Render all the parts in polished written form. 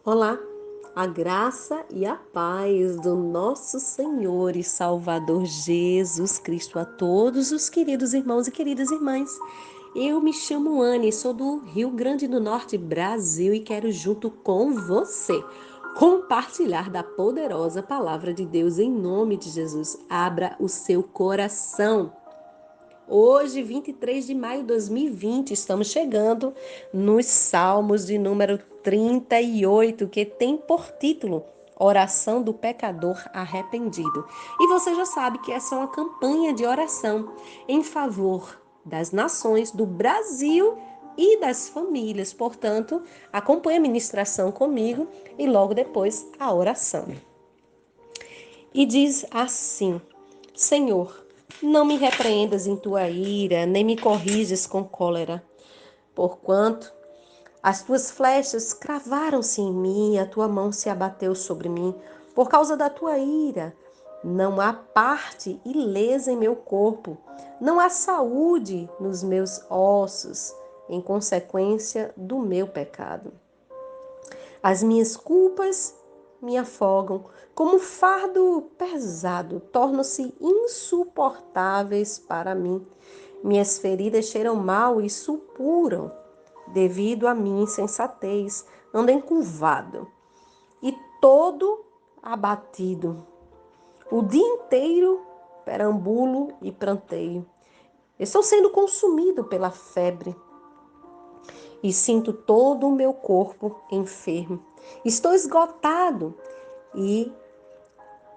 Olá, a graça e a paz do nosso Senhor e Salvador Jesus Cristo a todos os queridos irmãos e queridas irmãs. Eu me chamo Anne, sou do Rio Grande do Norte, Brasil, e quero junto com você compartilhar da poderosa palavra de Deus em nome de Jesus. Abra o seu coração. Hoje, 23 de maio de 2020, estamos chegando nos Salmos de número 38, que tem por título Oração do Pecador Arrependido. E você já sabe que essa é uma campanha de oração em favor das nações, do Brasil e das famílias. Portanto, acompanhe a ministração comigo e logo depois a oração. E diz assim: Senhor, não me repreendas em tua ira, nem me corriges com cólera, porquanto as tuas flechas cravaram-se em mim, a tua mão se abateu sobre mim, por causa da tua ira. Não há parte ilesa em meu corpo, não há saúde nos meus ossos, em consequência do meu pecado. As minhas culpas me afogam, como um fardo pesado, tornam-se insuportáveis para mim. Minhas feridas cheiram mal e supuram, devido à minha insensatez. Ando encurvado e todo abatido. O dia inteiro perambulo e pranteio. Estou sendo consumido pela febre e sinto todo o meu corpo enfermo. Estou esgotado e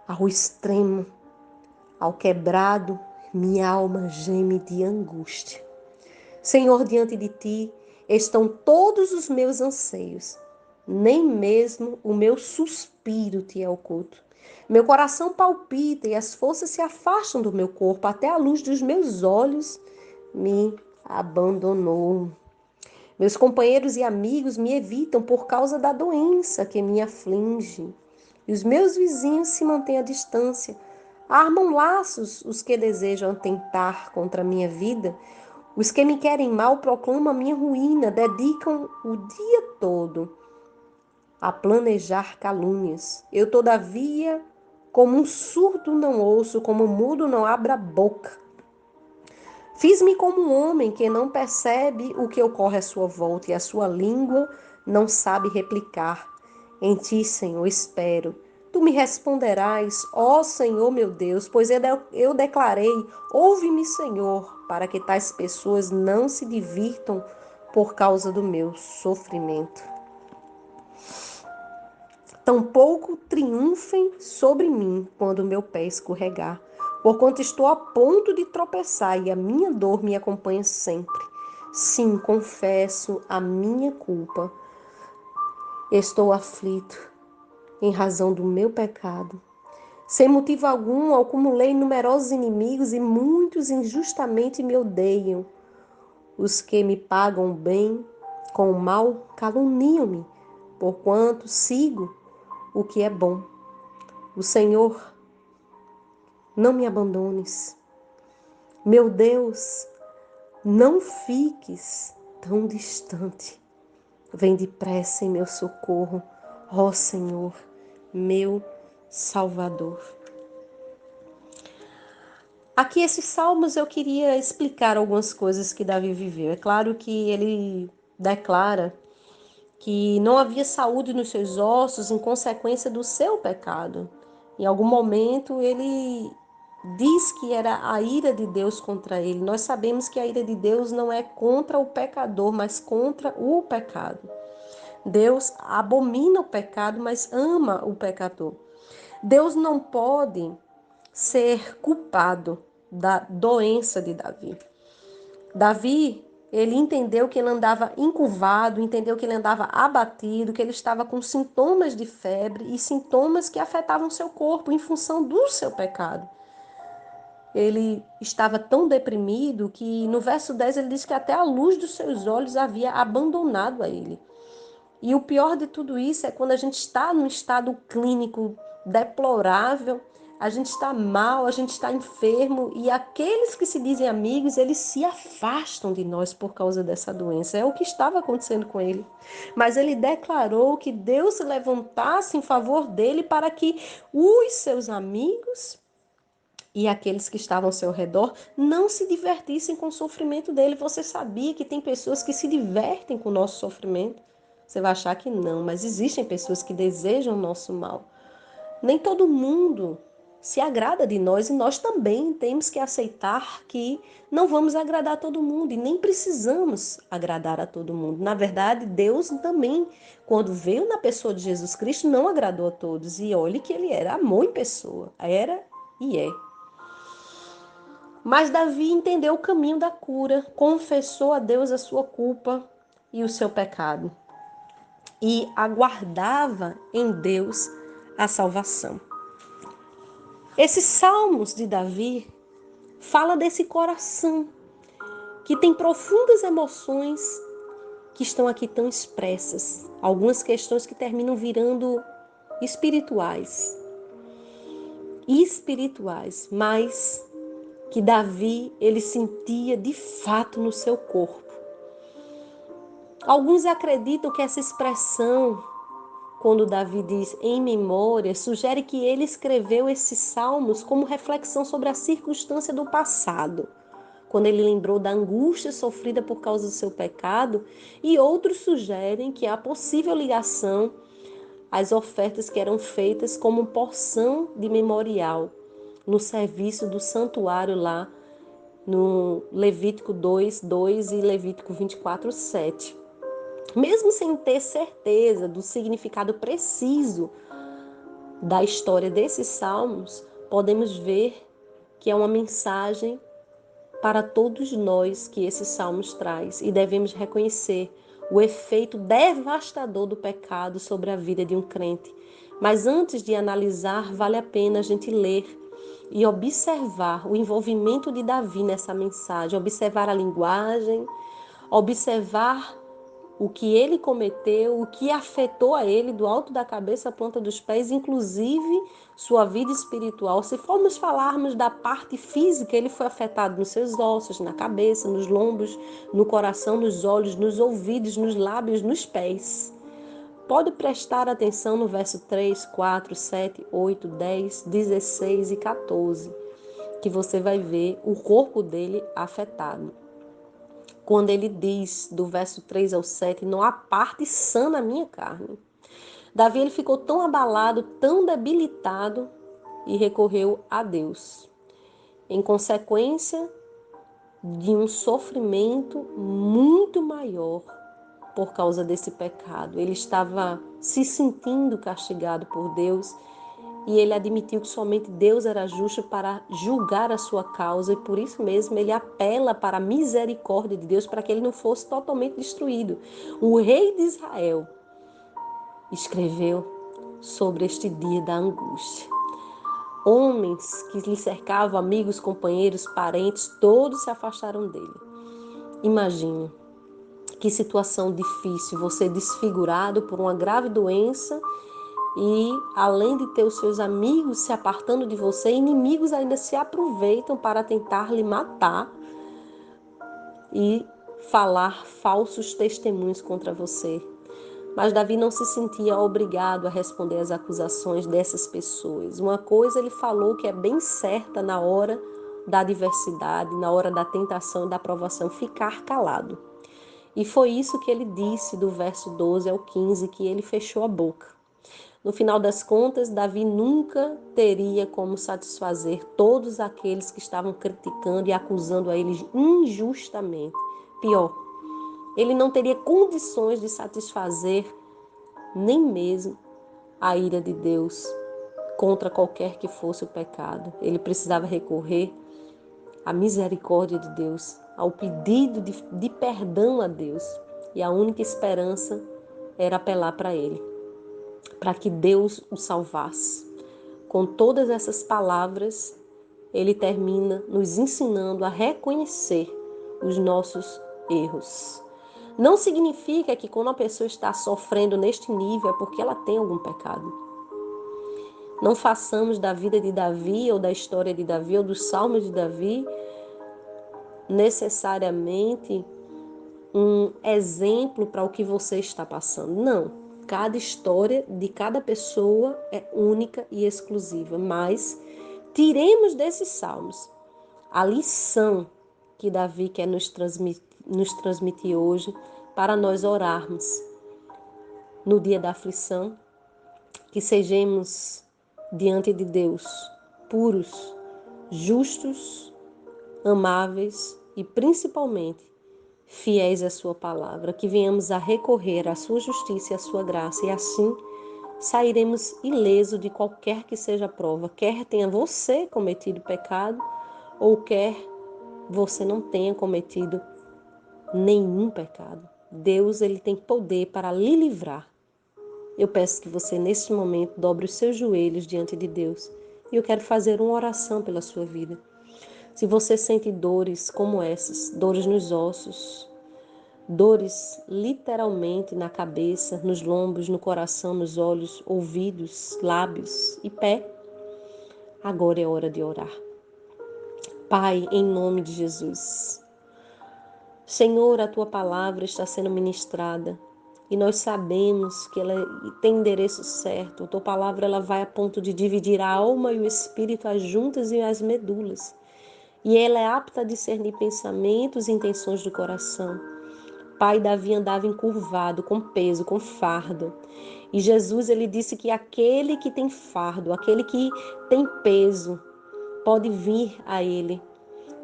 ao extremo, ao quebrado, minha alma geme de angústia. Senhor, diante de ti estão todos os meus anseios, nem mesmo o meu suspiro te é oculto. Meu coração palpita e as forças se afastam do meu corpo, até a luz dos meus olhos me abandonou. Meus companheiros e amigos me evitam por causa da doença que me aflige. E os meus vizinhos se mantêm à distância. Armam laços os que desejam atentar contra a minha vida. Os que me querem mal proclamam a minha ruína, dedicam o dia todo a planejar calúnias. Eu, todavia, como um surdo não ouço, como um mudo não abro a boca. Fiz-me como um homem que não percebe o que ocorre à sua volta e a sua língua não sabe replicar. Em ti, Senhor, espero. Tu me responderás, ó Senhor meu Deus, pois eu declarei, ouve-me, Senhor, para que tais pessoas não se divirtam por causa do meu sofrimento. Tampouco triunfem sobre mim quando meu pé escorregar, porquanto estou a ponto de tropeçar e a minha dor me acompanha sempre. Sim, confesso a minha culpa. Estou aflito em razão do meu pecado. Sem motivo algum, acumulei numerosos inimigos e muitos injustamente me odeiam. Os que me pagam bem com o mal caluniam-me, porquanto sigo o que é bom. O Senhor, não me abandones. Meu Deus, não fiques tão distante. Vem depressa em meu socorro, ó Senhor, meu Salvador. Aqui, esses salmos, eu queria explicar algumas coisas que Davi viveu. É claro que ele declara que não havia saúde nos seus ossos em consequência do seu pecado. Em algum momento, ele diz que era a ira de Deus contra ele. Nós sabemos que a ira de Deus não é contra o pecador, mas contra o pecado. Deus abomina o pecado, mas ama o pecador. Deus não pode ser culpado da doença de Davi. Davi, ele entendeu que ele andava encurvado, entendeu que ele andava abatido, que ele estava com sintomas de febre e sintomas que afetavam seu corpo em função do seu pecado. Ele estava tão deprimido que no verso 10 ele diz que até a luz dos seus olhos havia abandonado a ele. E o pior de tudo isso é quando a gente está num estado clínico deplorável, a gente está mal, a gente está enfermo e aqueles que se dizem amigos, eles se afastam de nós por causa dessa doença. É o que estava acontecendo com ele. Mas ele declarou que Deus se levantasse em favor dele para que os seus amigos e aqueles que estavam ao seu redor não se divertissem com o sofrimento dele. Você sabia que tem pessoas que se divertem com o nosso sofrimento? Você vai achar que não, mas existem pessoas que desejam o nosso mal. Nem todo mundo se agrada de nós e nós também temos que aceitar que não vamos agradar a todo mundo e nem precisamos agradar a todo mundo. Na verdade, Deus também, quando veio na pessoa de Jesus Cristo, não agradou a todos. E olhe que ele era amor em pessoa, era e é. Mas Davi entendeu o caminho da cura, confessou a Deus a sua culpa e o seu pecado e aguardava em Deus a salvação. Esses salmos de Davi fala desse coração que tem profundas emoções que estão aqui tão expressas. Algumas questões que terminam virando espirituais, mas que Davi ele sentia de fato no seu corpo. Alguns acreditam que essa expressão, quando Davi diz em memória, sugere que ele escreveu esses salmos como reflexão sobre a circunstância do passado, quando ele lembrou da angústia sofrida por causa do seu pecado, e outros sugerem que há possível ligação às ofertas que eram feitas como porção de memorial no serviço do santuário lá no Levítico 2:2 e Levítico 24:7. Mesmo sem ter certeza do significado preciso da história desses salmos, podemos ver que é uma mensagem para todos nós que esses salmos traz e devemos reconhecer o efeito devastador do pecado sobre a vida de um crente. Mas antes de analisar, vale a pena a gente ler e observar o envolvimento de Davi nessa mensagem, observar a linguagem, observar o que ele cometeu, o que afetou a ele do alto da cabeça à ponta dos pés, inclusive sua vida espiritual. Se formos falarmos da parte física, ele foi afetado nos seus ossos, na cabeça, nos lombos, no coração, nos olhos, nos ouvidos, nos lábios, nos pés. Pode prestar atenção no verso 3, 4, 7, 8, 10, 16 e 14, que você vai ver o corpo dele afetado. Quando ele diz, do verso 3 ao 7, não há parte sã na minha carne. Davi ele ficou tão abalado, tão debilitado e recorreu a Deus. Em consequência de um sofrimento muito maior por causa desse pecado. Ele estava se sentindo castigado por Deus e ele admitiu que somente Deus era justo para julgar a sua causa e por isso mesmo ele apela para a misericórdia de Deus para que ele não fosse totalmente destruído. O rei de Israel escreveu sobre este dia da angústia. Homens que lhe cercavam, amigos, companheiros, parentes, todos se afastaram dele. Imagine que situação difícil, você desfigurado por uma grave doença e além de ter os seus amigos se apartando de você, inimigos ainda se aproveitam para tentar lhe matar e falar falsos testemunhos contra você. Mas Davi não se sentia obrigado a responder às acusações dessas pessoas. Uma coisa ele falou que é bem certa na hora da adversidade, na hora da tentação e da provação, ficar calado. E foi isso que ele disse do verso 12 ao 15, que ele fechou a boca. No final das contas, Davi nunca teria como satisfazer todos aqueles que estavam criticando e acusando a ele injustamente. Pior, ele não teria condições de satisfazer nem mesmo a ira de Deus contra qualquer que fosse o pecado. Ele precisava recorrer à misericórdia de Deus, ao pedido de perdão a Deus. E a única esperança era apelar para ele, para que Deus o salvasse. Com todas essas palavras, ele termina nos ensinando a reconhecer os nossos erros. Não significa que quando a pessoa está sofrendo neste nível é porque ela tem algum pecado. Não façamos da vida de Davi ou da história de Davi ou dos salmos de Davi necessariamente um exemplo para o que você está passando. Não. Cada história de cada pessoa é única e exclusiva, mas tiremos desses salmos a lição que Davi quer nos transmitir hoje para nós orarmos no dia da aflição, que sejamos diante de Deus puros, justos, amáveis e principalmente fiéis à sua palavra, que venhamos a recorrer à sua justiça e à sua graça e assim sairemos ileso de qualquer que seja a prova, quer tenha você cometido pecado ou quer você não tenha cometido nenhum pecado. Deus, ele tem poder para lhe livrar. Eu peço que você neste momento dobre os seus joelhos diante de Deus e eu quero fazer uma oração pela sua vida. Se você sente dores como essas, dores nos ossos, dores literalmente na cabeça, nos lombos, no coração, nos olhos, ouvidos, lábios e pé, agora é hora de orar. Pai, em nome de Jesus, Senhor, a tua palavra está sendo ministrada e nós sabemos que ela tem endereço certo. A tua palavra ela vai a ponto de dividir a alma e o espírito, as juntas e as medulas. E ela é apta a discernir pensamentos e intenções do coração. Pai, Davi andava encurvado, com peso, com fardo. E Jesus, ele disse que aquele que tem fardo, aquele que tem peso, pode vir a ele,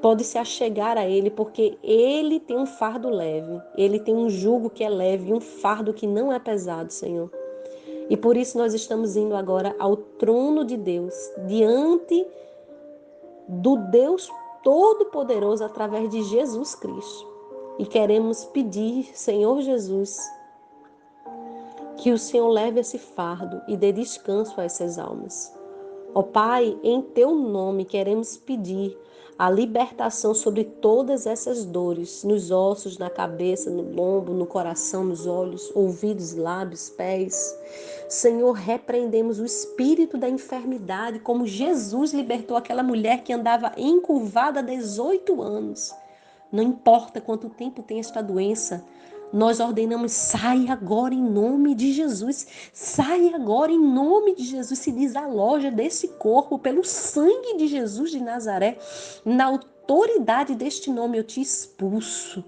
pode se achegar a ele, porque ele tem um fardo leve, ele tem um jugo que é leve e um fardo que não é pesado, Senhor. E por isso nós estamos indo agora ao trono de Deus, diante do Deus Todo-Poderoso através de Jesus Cristo. E queremos pedir, Senhor Jesus, que o Senhor leve esse fardo e dê descanso a essas almas. Ó Pai, em Teu nome queremos pedir a libertação sobre todas essas dores, nos ossos, na cabeça, no lombo, no coração, nos olhos, ouvidos, lábios, pés. Senhor, repreendemos o espírito da enfermidade, como Jesus libertou aquela mulher que andava encurvada há 18 anos. Não importa quanto tempo tem esta doença, nós ordenamos, sai agora em nome de Jesus. Sai agora em nome de Jesus. Se desaloja desse corpo pelo sangue de Jesus de Nazaré. Na autoridade deste nome eu te expulso.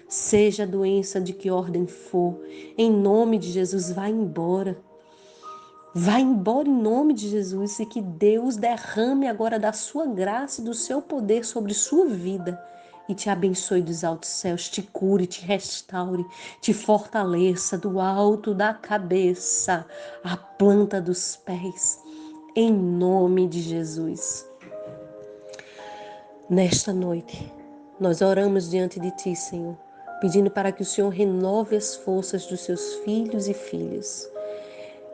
Seja a doença de que ordem for, em nome de Jesus, vai embora. Vai embora em nome de Jesus e que Deus derrame agora da sua graça e do seu poder sobre sua vida e te abençoe dos altos céus, te cure, te restaure, te fortaleça do alto da cabeça à planta dos pés, em nome de Jesus. Nesta noite, nós oramos diante de Ti, Senhor, pedindo para que o Senhor renove as forças dos seus filhos e filhas.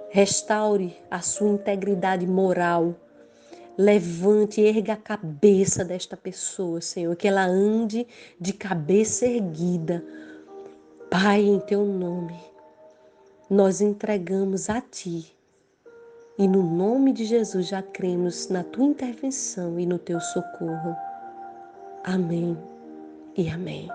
Restaure a sua integridade moral. Levante, erga a cabeça desta pessoa, Senhor, que ela ande de cabeça erguida. Pai, em Teu nome, nós entregamos a Ti. E no nome de Jesus já cremos na Tua intervenção e no Teu socorro. Amém e amém.